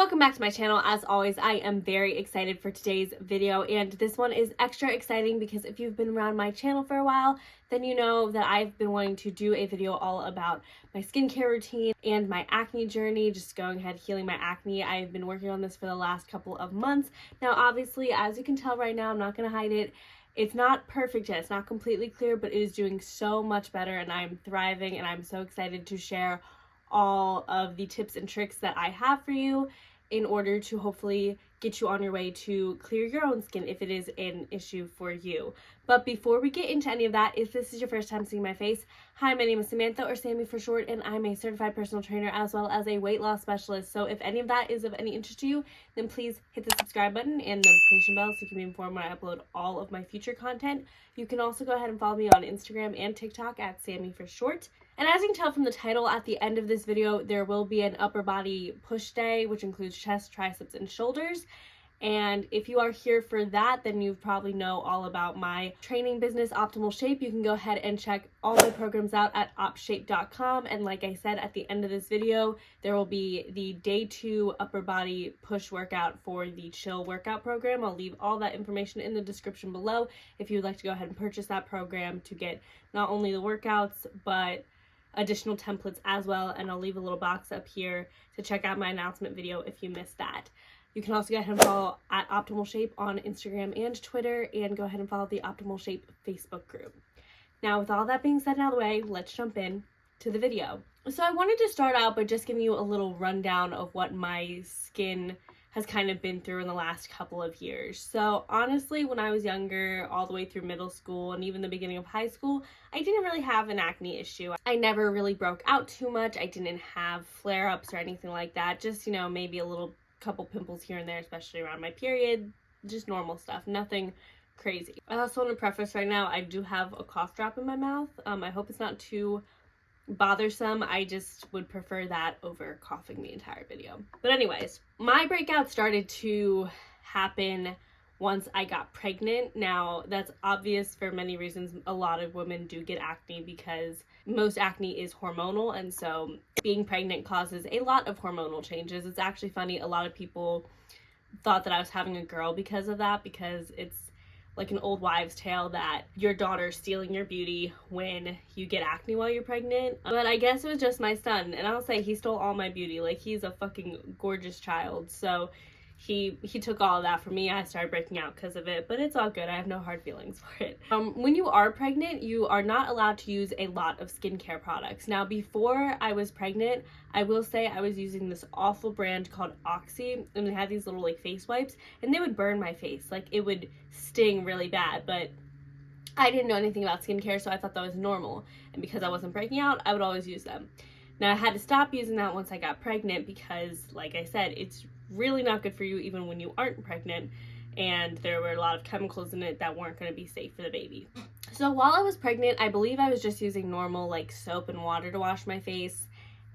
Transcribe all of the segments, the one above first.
Welcome back to my channel. As always, I am very excited for today's video, and this one is extra exciting because if you've been around my channel for a while, then you know that I've been wanting to do a video all about my skincare routine and my acne journey, just going ahead healing my acne. I've been working on this for the last couple of months. Now, obviously, as you can tell right now, I'm not going to hide it. It's not perfect yet. It's not completely clear, but it is doing so much better, and I'm thriving, and I'm so excited to share all of the tips and tricks that I have for you in order to hopefully get you on your way to clear your own skin if it is an issue for you. But before we get into any of that, if this is your first time seeing my face, hi, my name is Samantha, or Sammy for short, and I'm a certified personal trainer as well as a weight loss specialist. So if any of that is of any interest to you, then please hit the subscribe button and notification bell so you can be informed when I upload all of my future content. You can also go ahead and follow me on Instagram and TikTok at Sammy for short. And as you can tell from the title, at the end of this video, there will be an upper body push day, which includes chest, triceps, and shoulders. And if you are here for that, then you probably know all about my training business, Optimal Shape. You can go ahead and check all my programs out at opshape.com. And like I said, at the end of this video, there will be the day 2 upper body push workout for the chill workout program. I'll leave all that information in the description below if you would like to go ahead and purchase that program to get not only the workouts, but additional templates as well. And I'll leave a little box up here to check out my announcement video if you missed that. You can also go ahead and follow at Optimal Shape on Instagram and Twitter, and go ahead and follow the Optimal Shape Facebook group. Now, with all that being said out of the way, let's jump in to the video. So I wanted to start out by just giving you a little rundown of what my skin has kind of been through in the last couple of years. So honestly, when I was younger, all the way through middle school and even the beginning of high school, I didn't really have an acne issue. I never really broke out too much. I didn't have flare-ups or anything like that. Just, maybe a couple pimples here and there, especially around my period. Just normal stuff, nothing crazy. I also want to preface right now, I do have a cough drop in my mouth. I hope it's not too bothersome. I just would prefer that over coughing the entire video. But anyways, my breakout started to happen once I got pregnant. Now, that's obvious for many reasons. A lot of women do get acne because most acne is hormonal, and so being pregnant causes a lot of hormonal changes. It's actually funny, a lot of people thought that I was having a girl because of that, because it's like an old wives' tale that your daughter's stealing your beauty when you get acne while you're pregnant. But I guess it was just my son, and I'll say he stole all my beauty. Like, he's a fucking gorgeous child, so he took all of that from me. I started breaking out because of it, but it's all good. I have no hard feelings for it. When you are pregnant, you are not allowed to use a lot of skincare products. Now, before I was pregnant, I will say I was using this awful brand called Oxy, and they had these little face wipes, and they would burn my face. Like, it would sting really bad, but I didn't know anything about skincare, so I thought that was normal. And because I wasn't breaking out, I would always use them. Now, I had to stop using that once I got pregnant because, like I said, it's really not good for you even when you aren't pregnant, and there were a lot of chemicals in it that weren't going to be safe for the baby. So while I was pregnant, I believe I was just using normal soap and water to wash my face,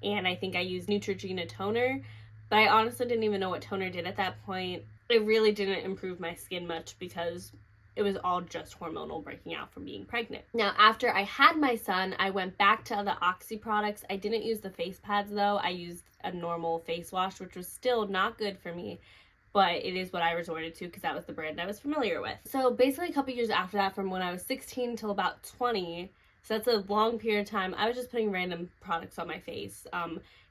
and I think I used Neutrogena toner, but I honestly didn't even know what toner did at that point. It really didn't improve my skin much because it was all just hormonal breaking out from being pregnant. Now, after I had my son, I went back to the Oxy products. I didn't use the face pads though. I used a normal face wash, which was still not good for me, but it is what I resorted to because that was the brand I was familiar with. So basically a couple years after that, from when I was 16 till about 20, so that's a long period of time, I was just putting random products on my face.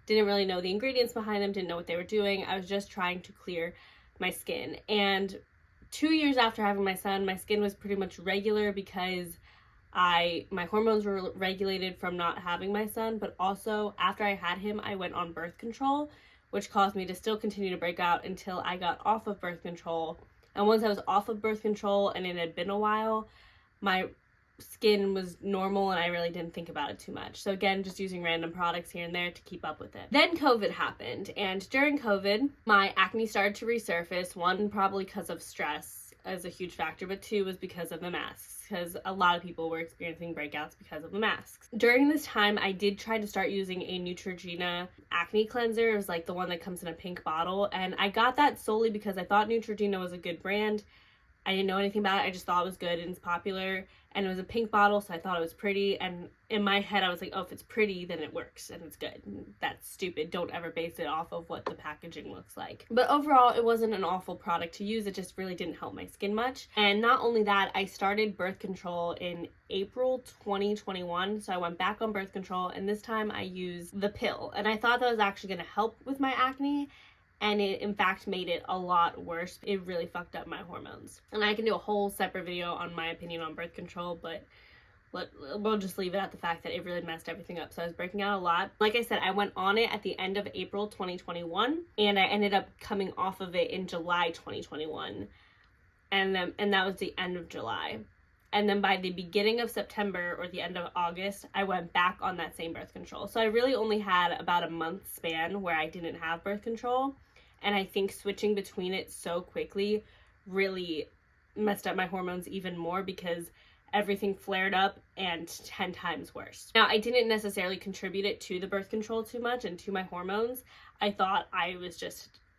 Didn't really know the ingredients behind them, didn't know what they were doing. I was just trying to clear my skin. And 2 years after having my son, my skin was pretty much regular because my hormones were regulated from not having my son, but also after I had him, I went on birth control, which caused me to still continue to break out until I got off of birth control. And once I was off of birth control and it had been a while, my skin was normal and I really didn't think about it too much. So again, just using random products here and there to keep up with it. Then COVID happened, and during COVID, my acne started to resurface. One, probably because of stress as a huge factor, but two was because of the masks, because a lot of people were experiencing breakouts because of the masks. During this time, I did try to start using a Neutrogena acne cleanser. It was like the one that comes in a pink bottle, and I got that solely because I thought Neutrogena was a good brand. I didn't know anything about it. I just thought it was good and it's popular. And it was a pink bottle, so I thought it was pretty. And in my head, I was like, oh, if it's pretty, then it works and it's good. And that's stupid. Don't ever base it off of what the packaging looks like. But overall, it wasn't an awful product to use. It just really didn't help my skin much. And not only that, I started birth control in April 2021. So I went back on birth control, and this time I used the pill. And I thought that was actually going to help with my acne. And it in fact made it a lot worse. It really fucked up my hormones. And I can do a whole separate video on my opinion on birth control, but we'll just leave it at the fact that it really messed everything up. So I was breaking out a lot. Like I said, I went on it at the end of April 2021, and I ended up coming off of it in July 2021. And that was the end of July. And then by the beginning of September or the end of August, I went back on that same birth control. So I really only had about a month span where I didn't have birth control. And I think switching between it so quickly really messed up my hormones even more, because everything flared up and 10 times worse. Now, I didn't necessarily contribute it to the birth control too much and to my hormones. I thought I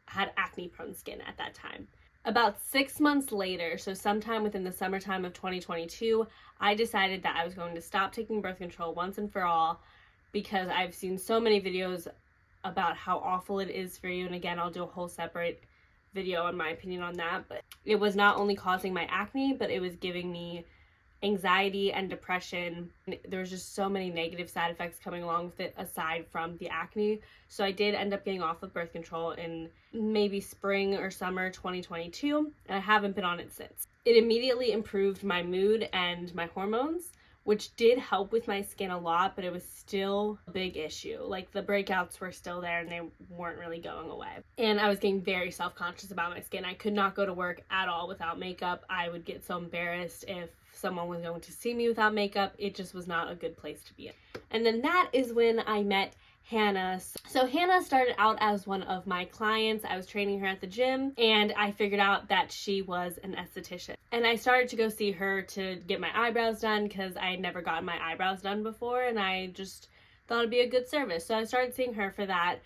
had acne prone skin at that time. About 6 months later, so sometime within the summertime of 2022, I decided that I was going to stop taking birth control once and for all, because I've seen so many videos about how awful it is for you. And again, I'll do a whole separate video on my opinion on that. But it was not only causing my acne, but it was giving me anxiety and depression. There was just so many negative side effects coming along with it aside from the acne. So I did end up getting off of birth control in maybe spring or summer 2022, and I haven't been on it since. It immediately improved my mood and my hormones, which did help with my skin a lot, but it was still a big issue. Like, the breakouts were still there and they weren't really going away. And I was getting very self-conscious about my skin. I could not go to work at all without makeup. I would get so embarrassed if someone was going to see me without makeup. It just was not a good place to be in. And then that is when I met Hannah. So Hannah started out as one of my clients. I was training her at the gym, and I figured out that she was an esthetician. And I started to go see her to get my eyebrows done, because I had never gotten my eyebrows done before, and I just thought it'd be a good service. So I started seeing her for that.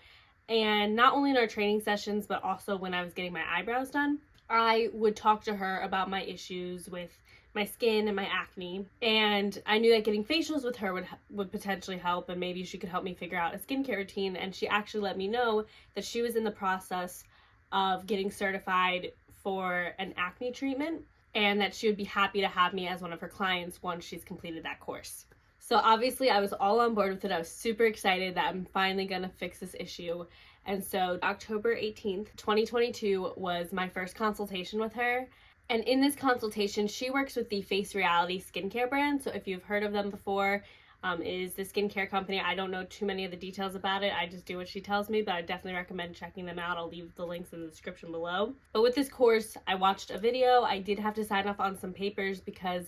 And not only in our training sessions, but also when I was getting my eyebrows done, I would talk to her about my issues with my skin and my acne, and I knew that getting facials with her would potentially help, and maybe she could help me figure out a skincare routine. And she actually let me know that she was in the process of getting certified for an acne treatment, and that she would be happy to have me as one of her clients once she's completed that course. So obviously I was all on board with it. I was super excited that I'm finally gonna fix this issue. And so October 18th, 2022 was my first consultation with her. And in this consultation, she works with the Face Reality skincare brand. So if you've heard of them before, it is the skincare company. I don't know too many of the details about it. I just do what she tells me, but I definitely recommend checking them out. I'll leave the links in the description below. But with this course, I watched a video. I did have to sign off on some papers, because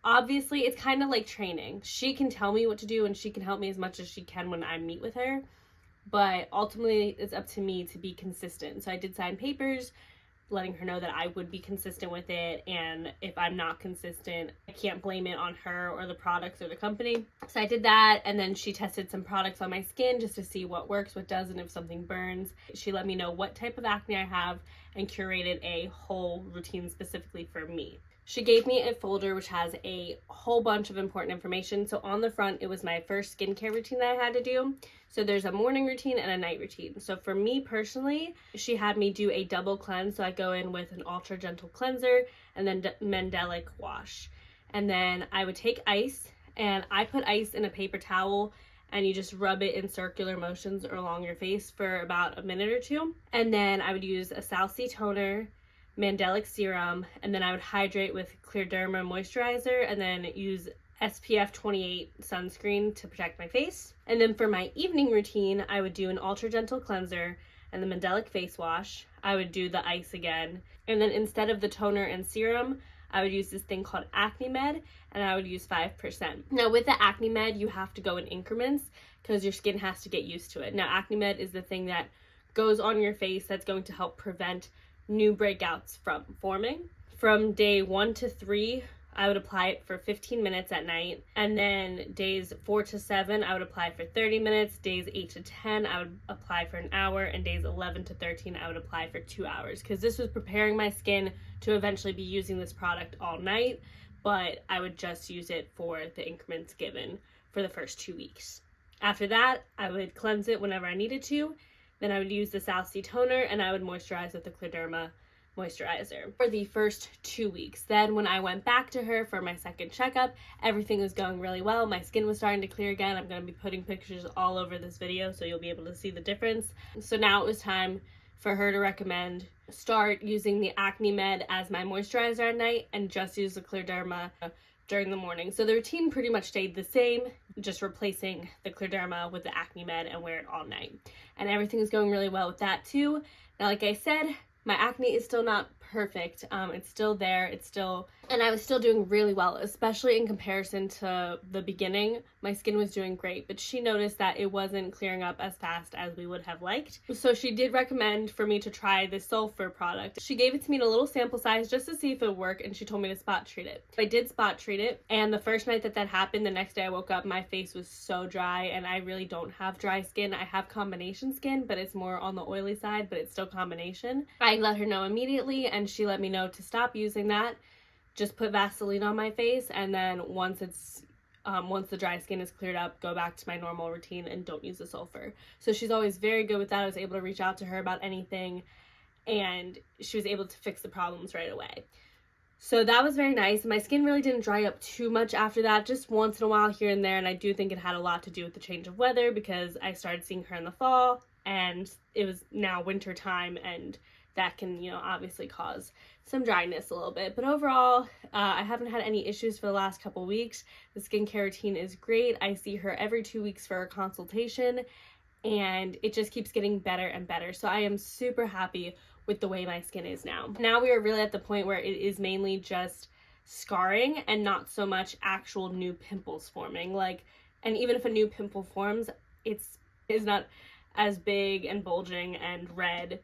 obviously it's kind of like training. She can tell me what to do and she can help me as much as she can when I meet with her. But ultimately, it's up to me to be consistent. So I did sign papers letting her know that I would be consistent with it, and if I'm not consistent, I can't blame it on her or the products or the company. So I did that, and then she tested some products on my skin just to see what works, what doesn't, if something burns. She let me know what type of acne I have and curated a whole routine specifically for me. She gave me a folder which has a whole bunch of important information. So on the front, it was my first skincare routine that I had to do. So there's a morning routine and a night routine. So for me personally, she had me do a double cleanse. So I go in with an ultra gentle cleanser and then Mandelic wash. And then I would take ice, and I put ice in a paper towel, and you just rub it in circular motions or along your face for about a minute or two. And then I would use a South Sea toner, Mandelic serum, and then I would hydrate with Clearderma moisturizer, and then use SPF 28 sunscreen to protect my face. And then for my evening routine, I would do an ultra gentle cleanser and the Mandelic face wash. I would do the ice again, and then instead of the toner and serum, I would use this thing called ACNE Med, and I would use 5%. Now with the ACNE Med, you have to go in increments because your skin has to get used to it. Now ACNE Med is the thing that goes on your face that's going to help prevent new breakouts from forming. From day 1 to 3 I would apply it for 15 minutes at night. And then days 4 to 7, I would apply for 30 minutes. Days 8 to 10, I would apply for an hour. And days 11 to 13, I would apply for 2 hours. Because this was preparing my skin to eventually be using this product all night. But I would just use it for the increments given for the first 2 weeks. After that, I would cleanse it whenever I needed to. Then I would use the South Sea toner, and I would moisturize with the Clearderma moisturizer for the first 2 weeks. Then when I went back to her for my second checkup, everything was going really well. My skin was starting to clear again. I'm going to be putting pictures all over this video so you'll be able to see the difference. So now it was time for her to recommend start using the Acne Med as my moisturizer at night and just use the Clearderma during the morning. So the routine pretty much stayed the same, just replacing the Clearderma with the Acne Med and wear it all night. And everything is going really well with that too. Now, like I said, my acne is still not perfect. It's still there. And I was still doing really well, especially in comparison to the beginning. My skin was doing great, but she noticed that it wasn't clearing up as fast as we would have liked. So she did recommend for me to try this sulfur product. She gave it to me in a little sample size just to see if it would work, and she told me to spot treat it. I did spot treat it, and the first night that happened, the next day I woke up, my face was so dry, and I really don't have dry skin. I have combination skin, but it's more on the oily side, but it's still combination. I let her know immediately, and she let me know to stop using that. Just put Vaseline on my face, and then once the dry skin is cleared up, go back to my normal routine and don't use the sulfur. So she's always very good with that. I was able to reach out to her about anything, and she was able to fix the problems right away. So that was very nice. My skin really didn't dry up too much after that, just once in a while here and there, and I do think it had a lot to do with the change of weather because I started seeing her in the fall, and it was now winter time, and that can, obviously cause some dryness a little bit. But overall, I haven't had any issues for the last couple weeks. The skincare routine is great. I see her every 2 weeks for a consultation, and it just keeps getting better and better. So I am super happy with the way my skin is now. Now we are really at the point where it is mainly just scarring and not so much actual new pimples forming. And even if a new pimple forms, it's not as big and bulging and red.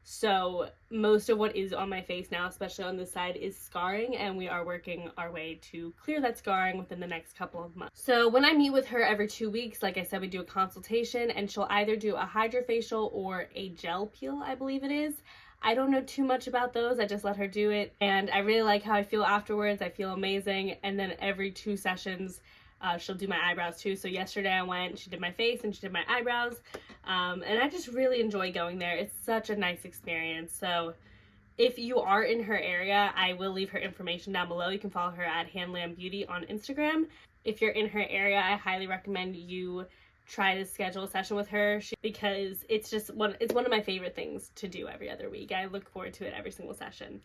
So most of what is on my face now, especially on this side, is scarring, and we are working our way to clear that scarring within the next couple of months. So when I meet with her every 2 weeks, like I said, we do a consultation, and she'll either do a hydrofacial or a gel peel, I believe it is. I don't know too much about those. I just let her do it, and I really like how I feel afterwards. I feel amazing. And then every 2 sessions, she'll do my eyebrows too. So yesterday I went, she did my face and she did my eyebrows. And I just really enjoy going there. It's such a nice experience. So if you are in her area, I will leave her information down below. You can follow her at Handlam Beauty on Instagram. If you're in her area, I highly recommend you try to schedule a session with her because it's one of my favorite things to do every other week. I look forward to it every single session.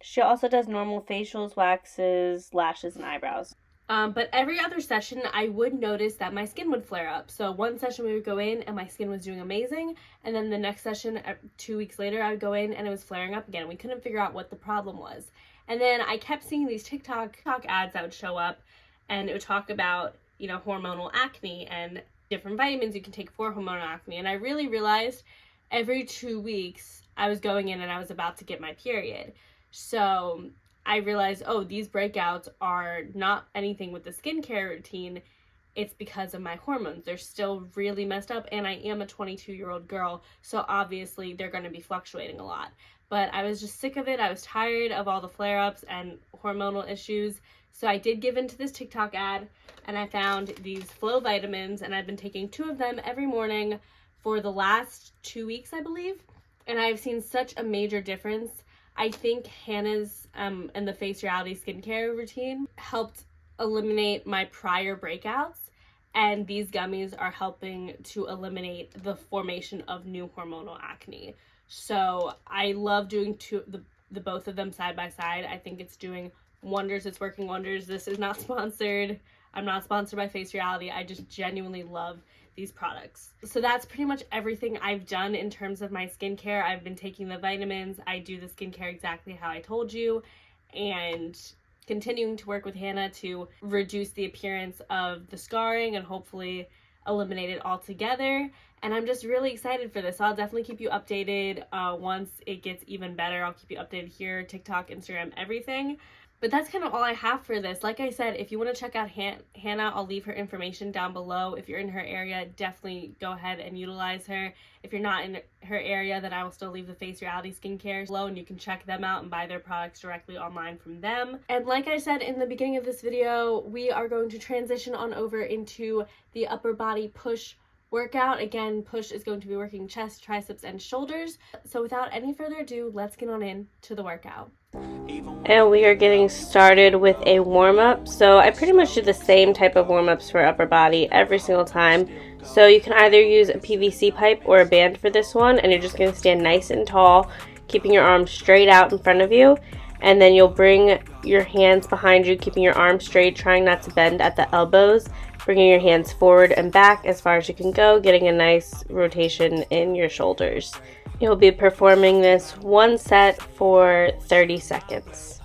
She also does normal facials, waxes, lashes, and eyebrows. But every other session, I would notice that my skin would flare up. So one session we would go in and my skin was doing amazing. And then the next session, 2 weeks later, I would go in and it was flaring up again. We couldn't figure out what the problem was. And then I kept seeing these TikTok ads that would show up, and it would talk about, hormonal acne and different vitamins you can take for hormonal acne. And I really realized every 2 weeks I was going in and I was about to get my period. So I realized, these breakouts are not anything with the skincare routine. It's because of my hormones. They're still really messed up, and I am a 22-year-old girl, so obviously they're going to be fluctuating a lot. But I was just sick of it. I was tired of all the flare-ups and hormonal issues, so I did give into this TikTok ad, and I found these Flow vitamins, and I've been taking 2 of them every morning for the last 2 weeks, I believe, and I've seen such a major difference. I think Hannah's and the Face Reality skincare routine helped eliminate my prior breakouts, and these gummies are helping to eliminate the formation of new hormonal acne. So I love doing the both of them side by side. I think it's doing wonders. It's working wonders. This is not sponsored. I'm not sponsored by Face Reality. I just genuinely love these products. So that's pretty much everything I've done in terms of my skincare. I've been taking the vitamins. I do the skincare exactly how I told you, and continuing to work with Hannah to reduce the appearance of the scarring and hopefully eliminate it altogether. And I'm just really excited for this. So I'll definitely keep you updated once it gets even better. I'll keep you updated here, TikTok, Instagram, everything. But that's kind of all I have for this. Like I said, if you want to check out Hannah, I'll leave her information down below. If you're in her area, definitely go ahead and utilize her. If you're not in her area, then I will still leave the Face Reality Skincare below, and you can check them out and buy their products directly online from them. And like I said in the beginning of this video, we are going to transition on over into the upper body push workout. Again, push is going to be working chest, triceps, and shoulders. So without any further ado, let's get on into the workout. And we are getting started with a warm-up. So I pretty much do the same type of warm-ups for upper body every single time. So you can either use a PVC pipe or a band for this one, and you're just going to stand nice and tall, keeping your arms straight out in front of you. And then you'll bring your hands behind you, keeping your arms straight, trying not to bend at the elbows, bringing your hands forward and back as far as you can go, getting a nice rotation in your shoulders. You'll be performing this one set for 30 seconds.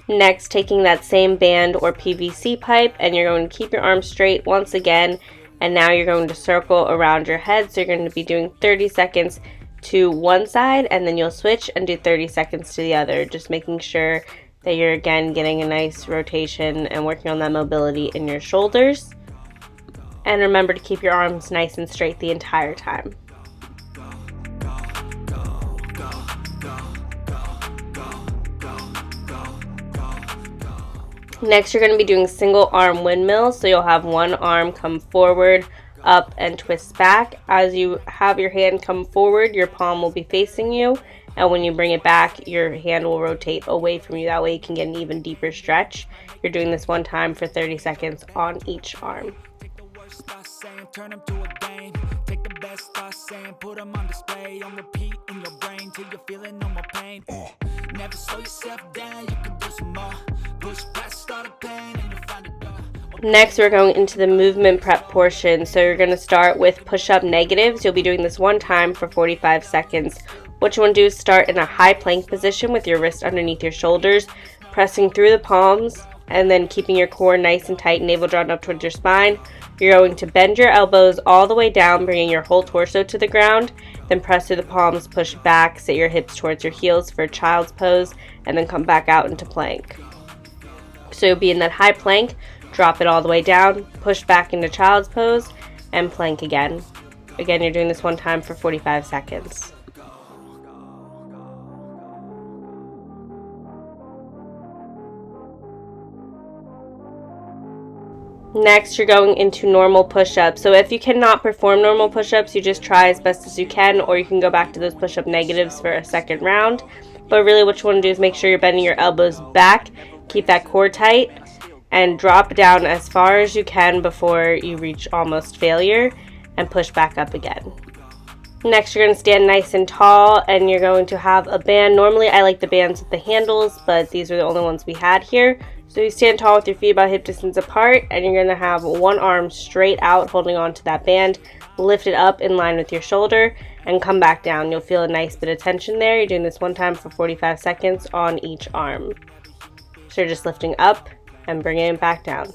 Next, taking that same band or PVC pipe, and you're going to keep your arms straight once again. And now you're going to circle around your head. So you're going to be doing 30 seconds to one side, and then you'll switch and do 30 seconds to the other. Just making sure that you're again getting a nice rotation and working on that mobility in your shoulders. And remember to keep your arms nice and straight the entire time. Next, you're going to be doing single arm windmills. So you'll have one arm come forward, up, and twist back. As you have your hand come forward, your palm will be facing you. And when you bring it back, your hand will rotate away from you. That way you can get an even deeper stretch. You're doing this one time for 30 seconds on each arm. Never slow yourself down, you can do some more. Push past, start a pain, and you'll find a door. Next, we're going into the movement prep portion. So you're going to start with push-up negatives. You'll be doing this one time for 45 seconds. What you want to do is start in a high plank position with your wrist underneath your shoulders, pressing through the palms, and then keeping your core nice and tight, navel drawn up towards your spine. You're going to bend your elbows all the way down, bringing your whole torso to the ground. Then press through the palms, push back, sit your hips towards your heels for child's pose, and then come back out into plank. So you'll be in that high plank, drop it all the way down, push back into child's pose, and plank again. Again, you're doing this one time for 45 seconds. Next, you're going into normal push-ups. So if you cannot perform normal push-ups, you just try as best as you can, or you can go back to those push-up negatives for a second round. But really what you want to do is make sure you're bending your elbows back, keep that core tight, and drop down as far as you can before you reach almost failure, and push back up again. Next, you're going to stand nice and tall, and you're going to have a band. Normally I like the bands with the handles, but these are the only ones we had here. So you stand tall with your feet about hip distance apart, and you're going to have one arm straight out holding on to that band, lift it up in line with your shoulder, and come back down. You'll feel a nice bit of tension there. You're doing this one time for 45 seconds on each arm. So you're just lifting up and bringing it back down.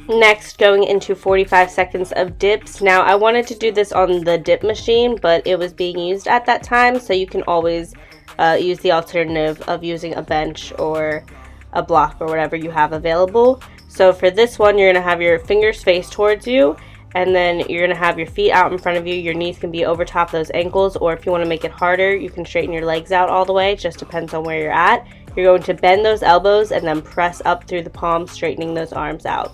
Next, going into 45 seconds of dips. Now, I wanted to do this on the dip machine, but it was being used at that time, so you can always use the alternative of using a bench or a block or whatever you have available. So for this one, you're going to have your fingers face towards you, and then you're going to have your feet out in front of you. Your knees can be over top those ankles, or if you want to make it harder, you can straighten your legs out all the way. It just depends on where you're at. You're going to bend those elbows and then press up through the palms, straightening those arms out.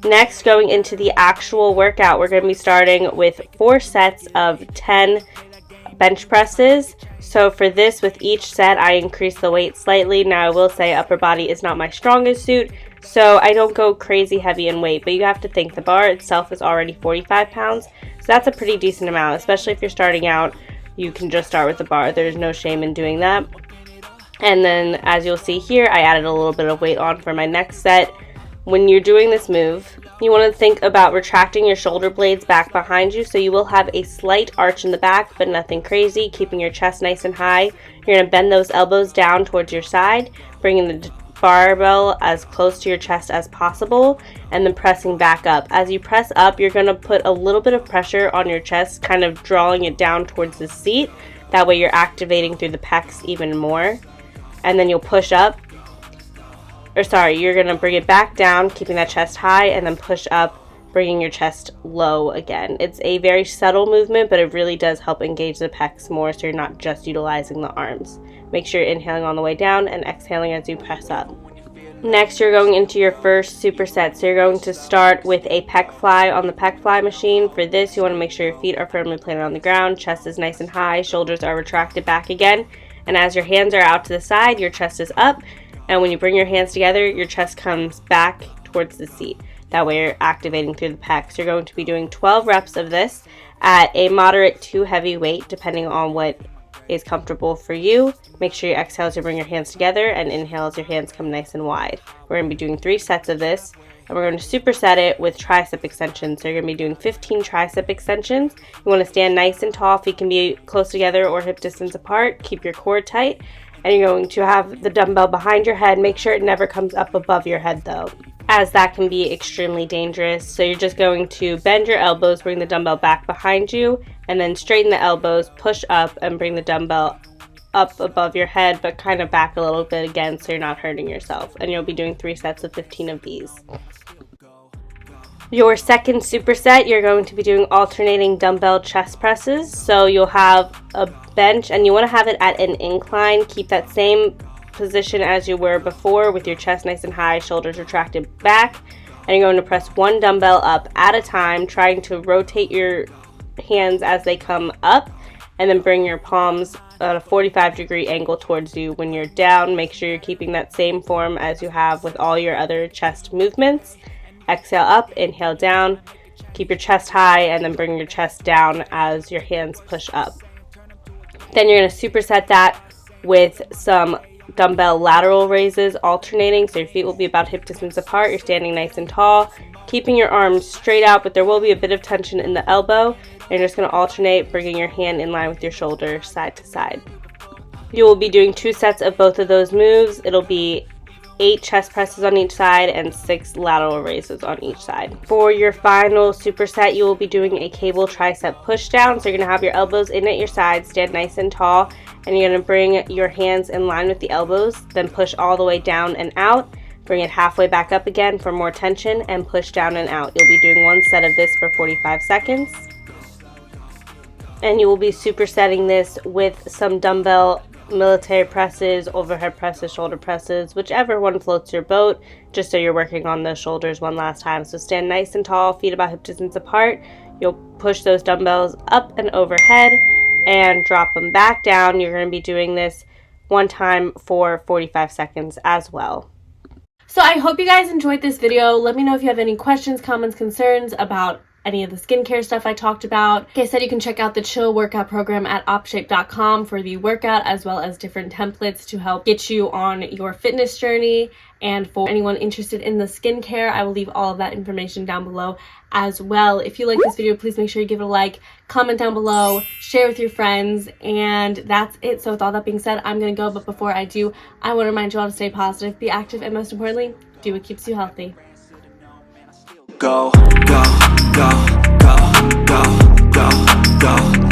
Next, going into the actual workout, we're going to be starting with 4 sets of 10 bench presses. So for this, with each set, I increase the weight slightly. Now, I will say upper body is not my strongest suit, so I don't go crazy heavy in weight, but you have to think the bar itself is already 45 pounds, so that's a pretty decent amount, especially if you're starting out. you can just start with the bar. There's no shame in doing that. And then, as you'll see here, I added a little bit of weight on for my next set. When you're doing this move, you want to think about retracting your shoulder blades back behind you, so you will have a slight arch in the back, but nothing crazy, keeping your chest nice and high. You're going to bend those elbows down towards your side, bringing the barbell as close to your chest as possible, and then pressing back up. As you press up, you're going to put a little bit of pressure on your chest, kind of drawing it down towards the seat. That way you're activating through the pecs even more. And then you'll push up. You're going to bring it back down, keeping that chest high, and then push up, bringing your chest low again. It's a very subtle movement, but it really does help engage the pecs more, so you're not just utilizing the arms. Make sure you're inhaling on the way down and exhaling as you press up. Next, you're going into your first superset. So you're going to start with a pec fly on the pec fly machine. For this, you want to make sure your feet are firmly planted on the ground, chest is nice and high, shoulders are retracted back again, and as your hands are out to the side, your chest is up. And when you bring your hands together, your chest comes back towards the seat. That way you're activating through the pecs. You're going to be doing 12 reps of this at a moderate to heavy weight, depending on what is comfortable for you. Make sure you exhale as you bring your hands together, and inhale as your hands come nice and wide. We're going to be doing 3 sets of this, and we're going to superset it with tricep extensions. So you're going to be doing 15 tricep extensions. You want to stand nice and tall. Feet can be close together or hip distance apart. Keep your core tight. And you're going to have the dumbbell behind your head. Make sure it never comes up above your head though, as that can be extremely dangerous. So you're just going to bend your elbows, bring the dumbbell back behind you, and then straighten the elbows, push up, and bring the dumbbell up above your head, but kind of back a little bit again so you're not hurting yourself. And you'll be doing 3 sets of 15 of these. Your second superset, you're going to be doing alternating dumbbell chest presses. So you'll have a bench, and you want to have it at an incline. Keep that same position as you were before, with your chest nice and high, shoulders retracted back. And you're going to press 1 dumbbell up at a time, trying to rotate your hands as they come up, and then bring your palms at a 45-degree angle towards you. When you're down, make sure you're keeping that same form as you have with all your other chest movements. Exhale up, inhale down, keep your chest high, and then bring your chest down as your hands push up. Then you're going to superset that with some dumbbell lateral raises alternating, so your feet will be about hip distance apart. You're standing nice and tall, keeping your arms straight out, but there will be a bit of tension in the elbow. And you're just going to alternate, bringing your hand in line with your shoulder side to side. You will be doing 2 sets of both of those moves. It'll be 8 chest presses on each side and 6 lateral raises on each side. For your final superset, you will be doing a cable tricep push down. So you're going to have your elbows in at your sides, stand nice and tall, and you're going to bring your hands in line with the elbows, then push all the way down and out. Bring it halfway back up again for more tension, and push down and out. You'll be doing 1 set of this for 45 seconds. And you will be supersetting this with some dumbbell military presses, overhead presses, shoulder presses, whichever one floats your boat, just so you're working on those shoulders one last time. So stand nice and tall, feet about hip distance apart. You'll push those dumbbells up and overhead and drop them back down. You're going to be doing this 1 time for 45 seconds as well. So I hope you guys enjoyed this video. Let me know if you have any questions, comments, concerns about any of the skincare stuff I talked about. Like I said, you can check out the chill workout program at opshape.com for the workout, as well as different templates to help get you on your fitness journey. And for anyone interested in the skincare, I will leave all of that information down below as well. If you like this video, please make sure you give it a like, comment down below, share with your friends, and that's it. So with all that being said, I'm gonna go, but before I do, I want to remind you all to stay positive, be active, and most importantly, do what keeps you healthy. Go, go, go, go, go, go, go.